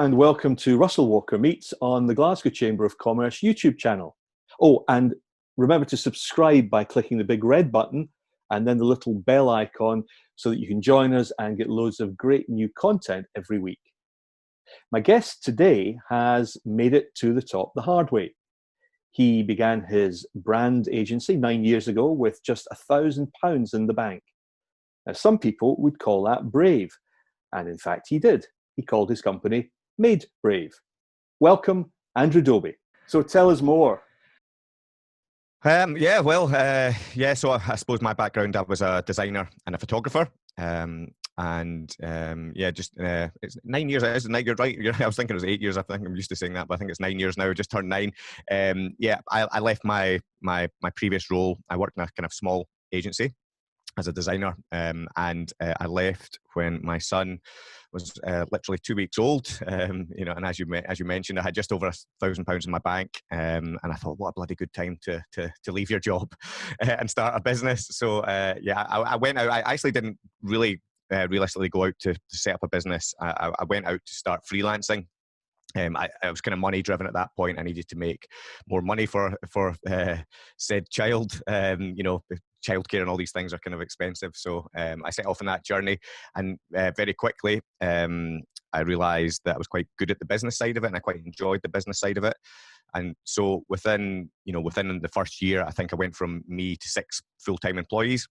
and welcome to Russell Walker Meets on the Glasgow Chamber of Commerce YouTube channel. Oh, and remember to subscribe by clicking the big red button and then the little bell icon so that you can join us and get loads of great new content every week. My guest today has made it to the top the hard way. He began his brand agency 9 years ago with just £1,000 in the bank. Now, some people would call that brave, and in fact he did. He called his company MadeBrave. Welcome, Andrew Dobbie. So tell us more. So I suppose my background, I was a designer and a photographer. It's 9 years. It is 9 years, right? I was thinking it was 8 years. I think I'm used to saying that, but I think it's 9 years now. Just turned 9. I left my previous role. I worked in a kind of small agency as a designer, and I left when my son was literally 2 weeks old. And as you mentioned, I had just over £1,000 in my bank, and I thought, what a bloody good time to leave your job and start a business. So I went out. I actually didn't really realistically go out to set up a business. I went out to start freelancing. I was kind of money driven at that point. I needed to make more money for said child. Childcare and all these things are kind of expensive. So I set off on that journey, and very quickly I realised that I was quite good at the business side of it, and I quite enjoyed the business side of it. And so within the first year, I think I went from me to 6 full-time employees.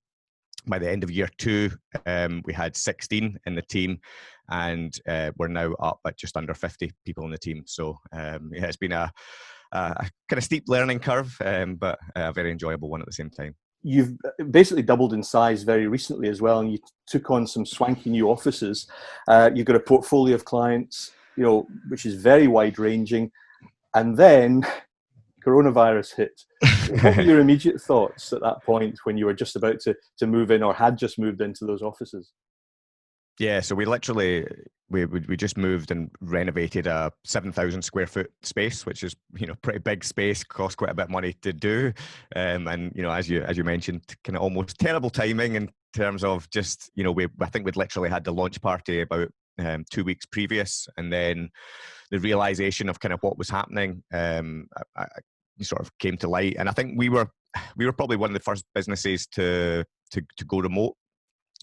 By the end of year 2, we had 16 in the team, and we're now up at just under 50 people in the team. So it's been a kind of steep learning curve, but a very enjoyable one at the same time. You've basically doubled in size very recently as well, and you took on some swanky new offices. You've got a portfolio of clients, which is very wide-ranging, and then coronavirus hit. What were your immediate thoughts at that point when you were just about to move in, or had just moved into those offices? Yeah, so we literally we just moved and renovated a 7,000 square foot space, which is pretty big space, cost quite a bit of money to do, and as you mentioned, kind of almost terrible timing in terms of just I think we'd literally had the launch party about 2 weeks previous, and then the realization of kind of what was happening sort of came to light, and I think we were probably one of the first businesses to go remote.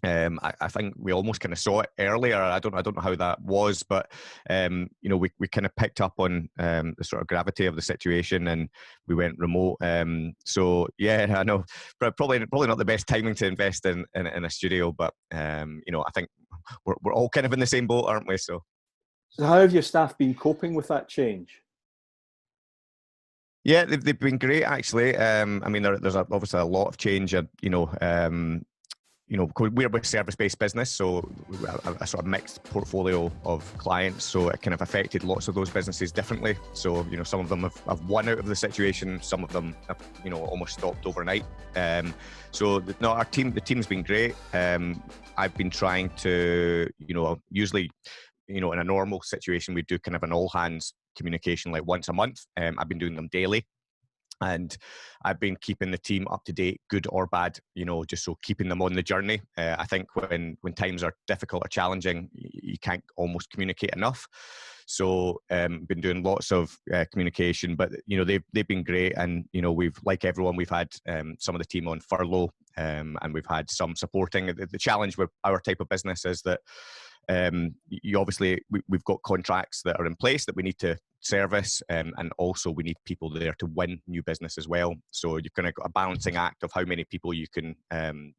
I think we almost kind of saw it earlier. I don't know how that was, but we kind of picked up on the sort of gravity of the situation, and we went remote. So yeah, I know probably not the best timing to invest in a studio, but I think we're all kind of in the same boat, aren't we? So how have your staff been coping with that change? Yeah, they've been great actually. There's obviously a lot of change. We're a service-based business, so a sort of mixed portfolio of clients, so it kind of affected lots of those businesses differently. So, some of them have won out of the situation, some of them have, almost stopped overnight. The team's been great. I've been trying to, usually, in a normal situation, we do kind of an all-hands communication like once a month. I've been doing them daily. And I've been keeping the team up to date, good or bad, just so keeping them on the journey. I think when times are difficult or challenging, you can't almost communicate enough. So been doing lots of communication, but they've been great, and we've, like everyone, we've had some of the team on furlough, and we've had some supporting. The challenge with our type of business is that we've got contracts that are in place that we need to service, and also we need people there to win new business as well. So you've kind of got a balancing act of how many people you can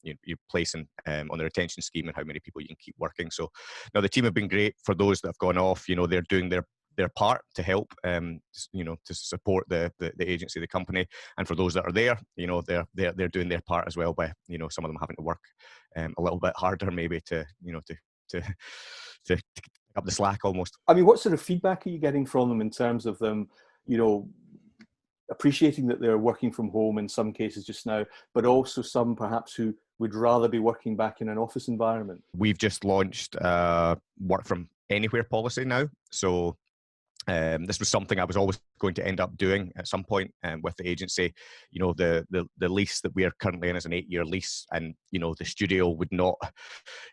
you place on the retention scheme and how many people you can keep working. So now the team have been great. For those that have gone off, they're doing their part to help, to support the agency, the company, and for those that are there, they're doing their part as well by some of them having to work a little bit harder maybe to pick up the slack almost. I mean, what sort of feedback are you getting from them in terms of them, appreciating that they're working from home in some cases just now, but also some perhaps who would rather be working back in an office environment? We've just launched work from anywhere policy now. So This was something I was always going to end up doing at some point with the agency. You know, the lease that we are currently in is an 8-year lease, and you know, the studio would not,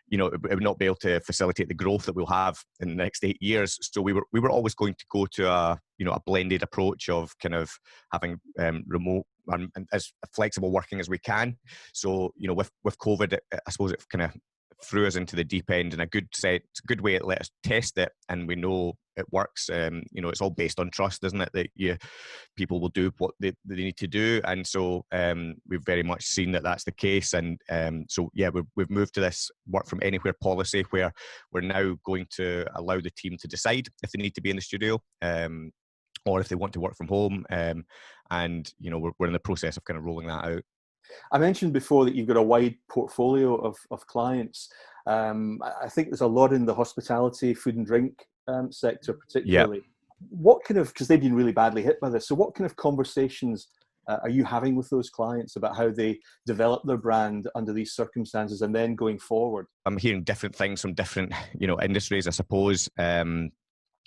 you know, it would not be able to facilitate the growth that we'll have in the next 8 years. So we were always going to go to a, you know, a blended approach of kind of having remote and as flexible working as we can. So you know, with COVID, I suppose it kind of threw us into the deep end in a good way. It let us test it, and we know it works. You know, it's all based on trust, isn't it? That people will do what they need to do, and so we've very much seen that that's the case. And so yeah, we've moved to this work from anywhere policy, where we're now going to allow the team to decide if they need to be in the studio. Or if they want to work from home, and you know, we're in the process of kind of rolling that out. I mentioned before that you've got a wide portfolio of clients. I think there's a lot in the hospitality, food and drink sector, particularly. Yep. What kind of, because they've been really badly hit by this, so what kind of conversations are you having with those clients about how they develop their brand under these circumstances and then going forward? I'm hearing different things from different, you know, industries, I suppose.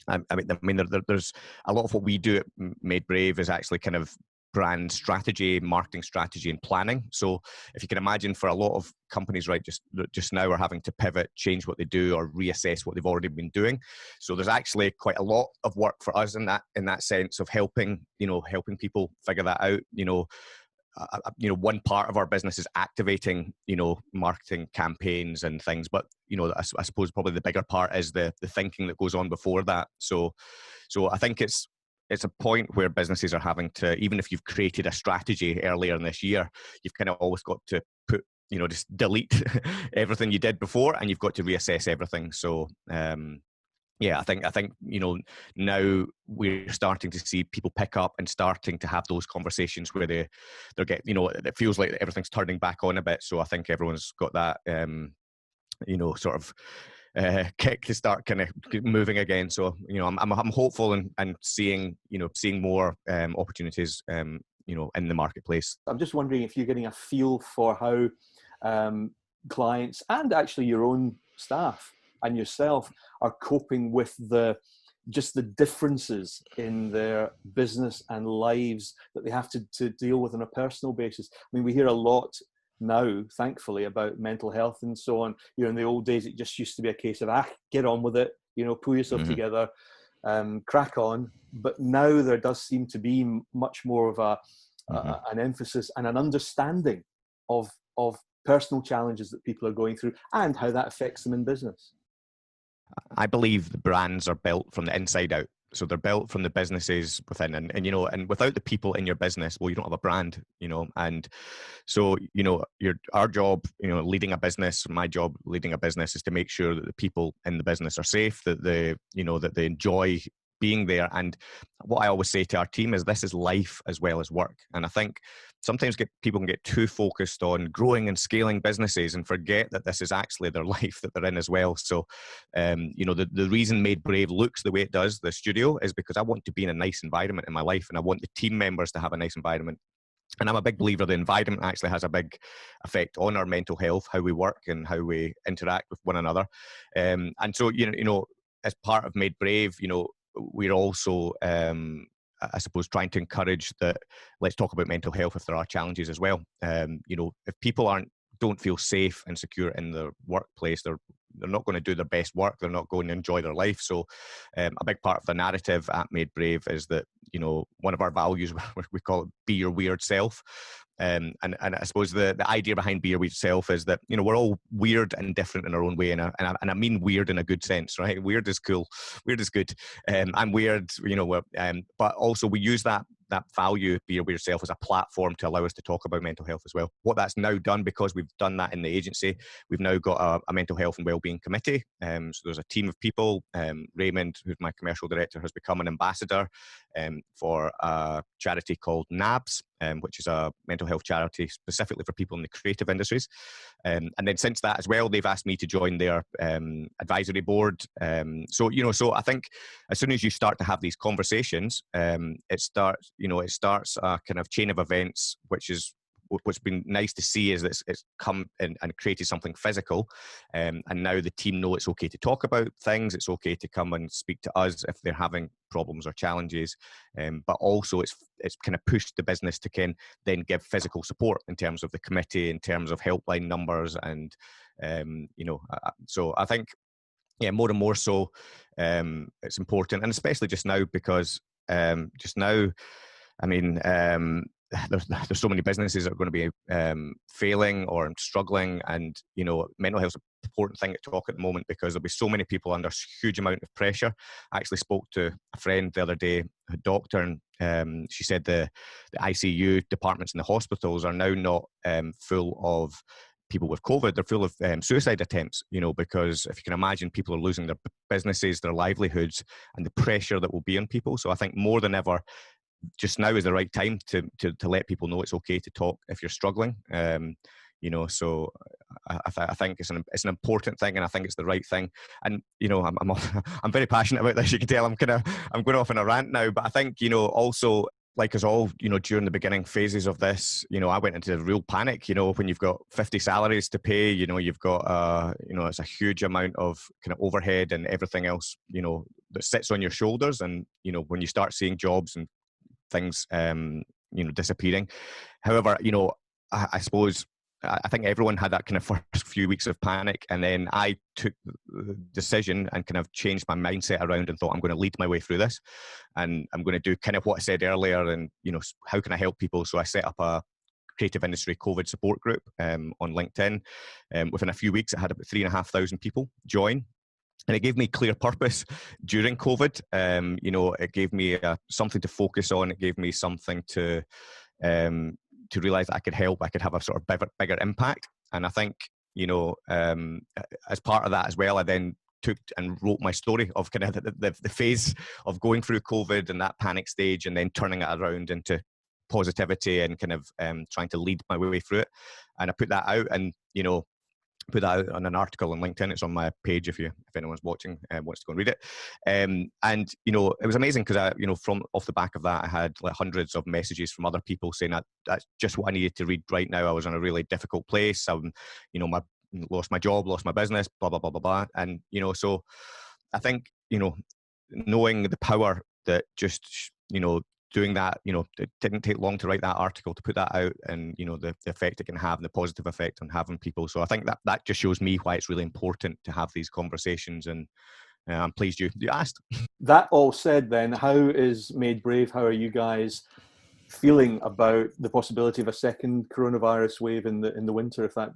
There's a lot of what we do at MadeBrave is actually kind of brand strategy, marketing strategy, and planning. So if you can imagine, for a lot of companies right just now are having to pivot, change what they do, or reassess what they've already been doing. So there's actually quite a lot of work for us in that sense of helping people figure that out. One part of our business is activating, you know, marketing campaigns and things, but you know, I suppose probably the bigger part is the thinking that goes on before that. So I think it's a point where businesses are having to, even if you've created a strategy earlier in this year, you've kind of always got to put, you know, just delete everything you did before, and you've got to reassess everything. So yeah, I think you know, now we're starting to see people pick up and starting to have those conversations where they're getting, you know, it feels like everything's turning back on a bit. So I think everyone's got that you know, sort of kick to start kind of moving again. So you know, I'm hopeful and seeing more opportunities you know, in the marketplace. I'm just wondering if you're getting a feel for how clients and actually your own staff and yourself are coping with the differences in their business and lives that they have to deal with on a personal basis. I mean, we hear a lot now, thankfully, about mental health and so on. You know, in the old days, it just used to be a case of, get on with it, you know, pull yourself together, crack on. But now there does seem to be much more of an emphasis and an understanding of personal challenges that people are going through and how that affects them in business. I believe the brands are built from the inside out. So they're built from the businesses within, and you know, and without the people in your business, well, you don't have a brand, you know. And so, you know, our job, you know, leading a business, my job leading a business, is to make sure that the people in the business are safe, that they enjoy being there. And what I always say to our team is, this is life as well as work. And I think sometimes people can get too focused on growing and scaling businesses and forget that this is actually their life that they're in as well. So, you know, the reason MadeBrave looks the way it does, the studio, is because I want to be in a nice environment in my life, and I want the team members to have a nice environment. And I'm a big believer the environment actually has a big effect on our mental health, how we work and how we interact with one another. And so, you know, as part of MadeBrave, you know, we're also, I suppose, trying to encourage that let's talk about mental health if there are challenges as well. You know, if people don't feel safe and secure in their workplace, they're not going to do their best work. They're not going to enjoy their life. So a big part of the narrative at MadeBrave is that, you know, one of our values, we call it be your weird self. And I suppose the idea behind be your weird self is that, you know, we're all weird and different in our own way. And I mean weird in a good sense, right? Weird is cool. Weird is good. I'm weird, you know, but also we use that value, be your weird self, as a platform to allow us to talk about mental health as well. What that's now done, because we've done that in the agency, we've now got a mental health and wellbeing committee. So there's a team of people. Raymond, who's my commercial director, has become an ambassador for a charity called NABS, which is a mental health charity specifically for people in the creative industries. And then since that as well, they've asked me to join their advisory board. So I think as soon as you start to have these conversations, it starts a kind of chain of events, which is what's been nice to see is that it's come and created something physical, and now the team know it's okay to talk about things. It's okay to come and speak to us if they're having problems or challenges, but also it's kind of pushed the business to then give physical support in terms of the committee, in terms of helpline numbers, and so I think, yeah, more and more so, it's important, and especially just now, because just now, I mean, there's so many businesses that are going to be failing or struggling, and mental health is an important thing to talk at the moment, because there'll be so many people under huge amount of pressure. I actually spoke to a friend the other day, a doctor, and she said the ICU departments in the hospitals are now not full of people with COVID. They're full of suicide attempts, because if you can imagine, people are losing their businesses, their livelihoods, and the pressure that will be on people. So I think more than ever, just now is the right time to let people know it's okay to talk if you're struggling. So I think it's an important thing, and I think it's the right thing. And I'm very passionate about this. You can tell I'm going off on a rant now, but I think also, like us all, during the beginning phases of this, I went into real panic, when you've got 50 salaries to pay, you've got, it's a huge amount of kind of overhead and everything else, that sits on your shoulders. And, when you start seeing jobs and things, disappearing. However, I suppose, I think everyone had that kind of first few weeks of panic, and then I took the decision and kind of changed my mindset around and thought, I'm going to lead my way through this, and I'm going to do kind of what I said earlier, and how can I help people? So I set up a creative industry COVID support group on LinkedIn. Within a few weeks, it had about 3,500 people join. And it gave me clear purpose during COVID. It gave me something to focus on. It gave me something to realize that I could help. I could have a sort of bigger impact. And I think, as part of that as well, I then took and wrote my story of kind of the phase of going through COVID and that panic stage, and then turning it around into positivity and kind of trying to lead my way through it. And I put that out, and put that out on an article on LinkedIn. It's on my page if anyone's watching and wants to go and read it. And it was amazing, because from off the back of that, I had like hundreds of messages from other people saying that that's just what I needed to read right now. I was in a really difficult place. Lost my job, lost my business, blah blah blah blah blah. And so I think knowing the power that just doing that, it didn't take long to write that article, to put that out, and the effect it can have, and the positive effect on having people. So I think that just shows me why it's really important to have these conversations, and I'm pleased you asked. That all said, then, how is MadeBrave? How are you guys feeling about the possibility of a second coronavirus wave in the winter? If that,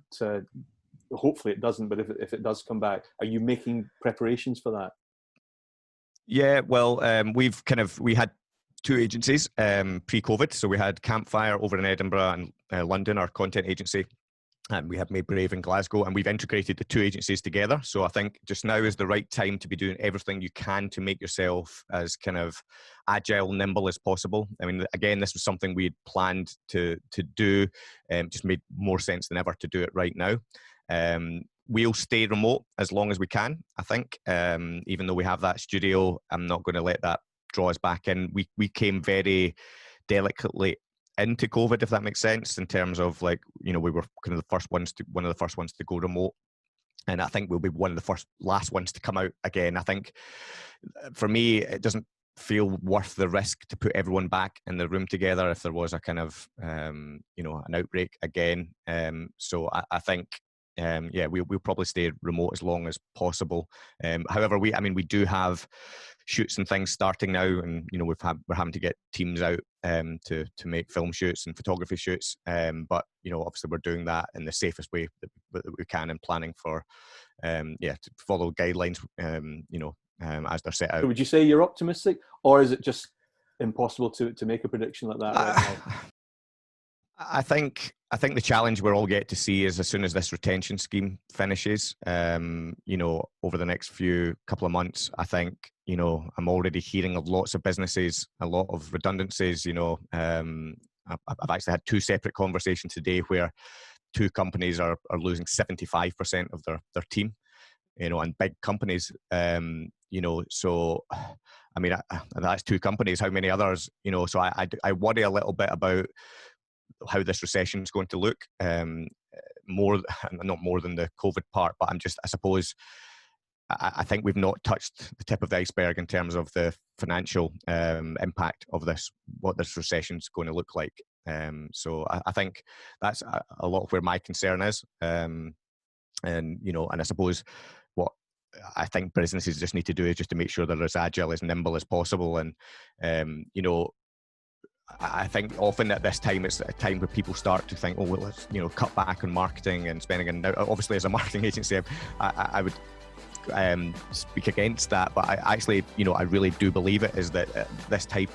hopefully it doesn't, but if it does come back, are you making preparations for that? Yeah, well, we had two agencies pre-COVID. So we had Campfire over in Edinburgh and London, our content agency, and we have MadeBrave in Glasgow, and we've integrated the two agencies together. So I think just now is the right time to be doing everything you can to make yourself as kind of agile, nimble as possible. I mean, again, this was something we had planned to do, just made more sense than ever to do it right now. We'll stay remote as long as we can, I think. Even though we have that studio, I'm not going to let that draw us back in. We came very delicately into COVID, if that makes sense, in terms of we were kind of one of the first ones to go remote, and I think we'll be one of the last ones to come out again. I think for me, it doesn't feel worth the risk to put everyone back in the room together if there was a kind of an outbreak again. So I think we'll probably stay remote as long as possible. However, we do have shoots and things starting now, and we're having to get teams out to make film shoots and photography shoots. But obviously we're doing that in the safest way that we can, and planning for to follow guidelines as they're set out. So would you say you're optimistic, or is it just impossible to make a prediction like that right now? I think the challenge we're all get to see is, as soon as this retention scheme finishes, over the next couple of months, I think, I'm already hearing of lots of businesses, a lot of redundancies. I've actually had two separate conversations today where two companies are losing 75% of their team, and big companies, so, I mean, that's two companies. How many others, so I worry a little bit about how this recession is going to look. Not more than the COVID part, but I suppose I think we've not touched the tip of the iceberg in terms of the financial impact of this, what this recession is going to look like. So I think that's a lot of where my concern is. And I suppose what I think businesses just need to do is just to make sure they're as agile, as nimble as possible. And, I think often at this time, it's a time where people start to think, oh, well, let's, cut back on marketing and spending. And now, obviously, as a marketing agency, I would speak against that. But I really do believe it is that at this time,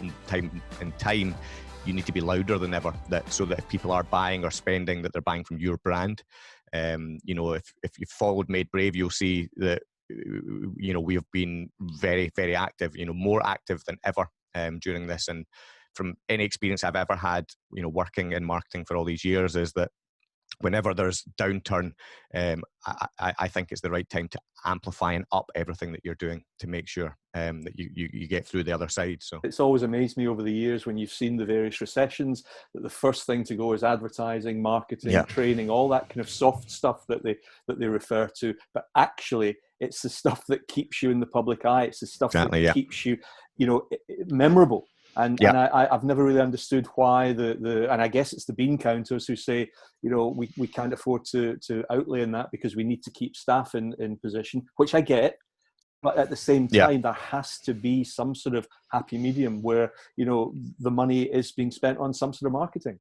you need to be louder than ever, so that if people are buying or spending, that they're buying from your brand. If you've followed MadeBrave, you'll see that, we have been very, very active, more active than ever during this. And from any experience I've ever had, working in marketing for all these years, is that whenever there's downturn, I think it's the right time to amplify and up everything that you're doing to make sure that you get through the other side. So it's always amazed me over the years when you've seen the various recessions that the first thing to go is advertising, marketing, training, all that kind of soft stuff that they refer to. But actually, it's the stuff that keeps you in the public eye. It's the stuff that keeps you, memorable. And I've never really understood why and I guess it's the bean counters who say, we can't afford to outlay in that because we need to keep staff in position, which I get. But at the same time, there has to be some sort of happy medium where, the money is being spent on some sort of marketing.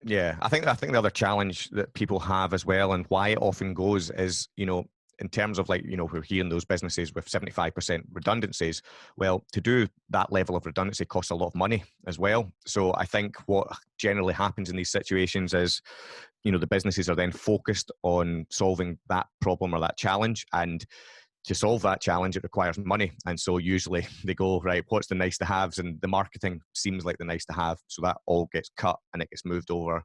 Yeah, I think the other challenge that people have as well, and why it often goes is, in terms of we're hearing those businesses with 75% redundancies. Well, to do that level of redundancy costs a lot of money as well. So I think what generally happens in these situations is, the businesses are then focused on solving that problem or that challenge. And to solve that challenge, it requires money. And so usually they go, right, what's the nice to haves? And the marketing seems like the nice to have. So that all gets cut and it gets moved over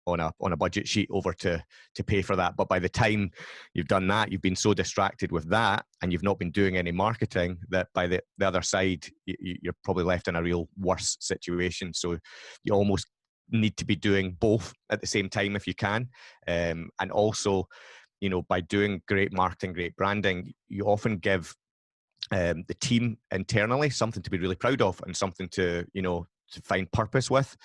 on a budget sheet over to pay for that. But by the time you've done that, you've been so distracted with that and you've not been doing any marketing that by the other side, you're probably left in a real worse situation. So you almost need to be doing both at the same time if you can. And also, by doing great marketing, great branding, you often give the team internally something to be really proud of and something to find purpose with,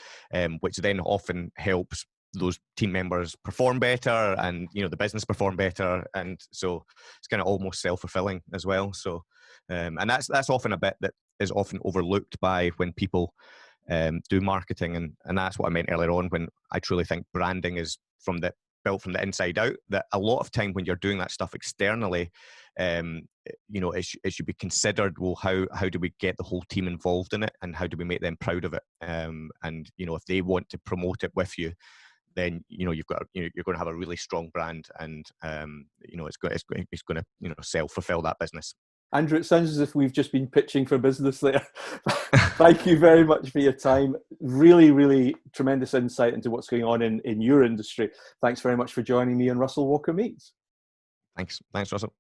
which then often helps those team members perform better and the business perform better, and so it's kind of almost self-fulfilling as well. So and that's often a bit that is often overlooked by when people do marketing, and that's what I meant earlier on when I truly think branding is built from the inside out. That a lot of time when you're doing that stuff externally, it should be considered, well, how do we get the whole team involved in it and how do we make them proud of it, and if they want to promote it with you, then you're going to have a really strong brand, and it's going to self-fulfill that business. Andrew, it sounds as if we've just been pitching for business there. Thank you very much for your time. Really, really tremendous insight into what's going on in your industry. Thanks very much for joining me on Russell Walker Meets. Thanks, Russell.